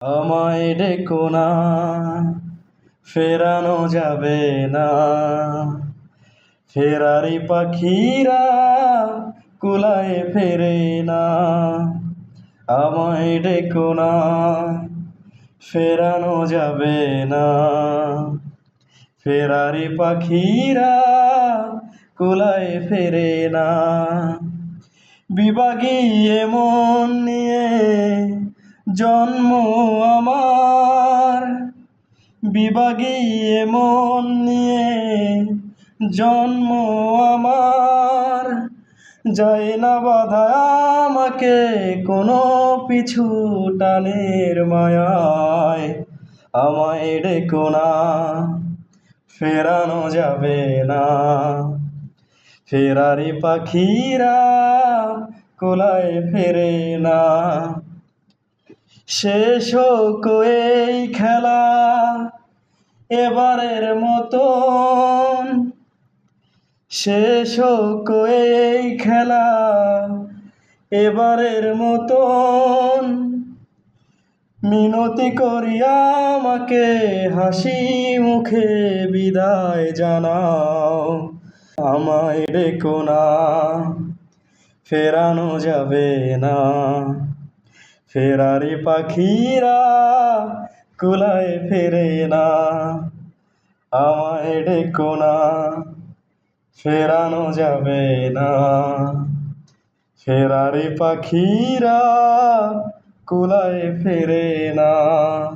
আমায় ডেকো না, ফেরানো যাবে না। ফেরারি পাখিরা কুলায় ফেরে না। আমায় ডেকো না, ফেরানো যাবে না। ফেরারি পাখিরা কুলায় ফেরে না। বিভাগী মন নিয়ে জন্ম আমার, বিভাগী মন নিয়ে জন্ম আমার। যায় না বাধা আমাকে কোনো পিছু টানের মায়ায়। আমায় ডেকো না, ফেরানো যাবে না। ফেরারি পাখিরা কুলায় ফেরে না। শেষ হোক এই খেলা এবারের মতন, শেষ হোক এই খেলা এবারের মতন। মিনতি করি আমাকে হাসি মুখে বিদায় জানাও। আমায় ডেকো না, ফেরানো যাবে না। ফেরারি পাখিরা কুলায় ফেরে না। আমায় ডেকো না, ফেরানো যাবে না। ফেরারি পাখিরা কুলায় ফেরে না।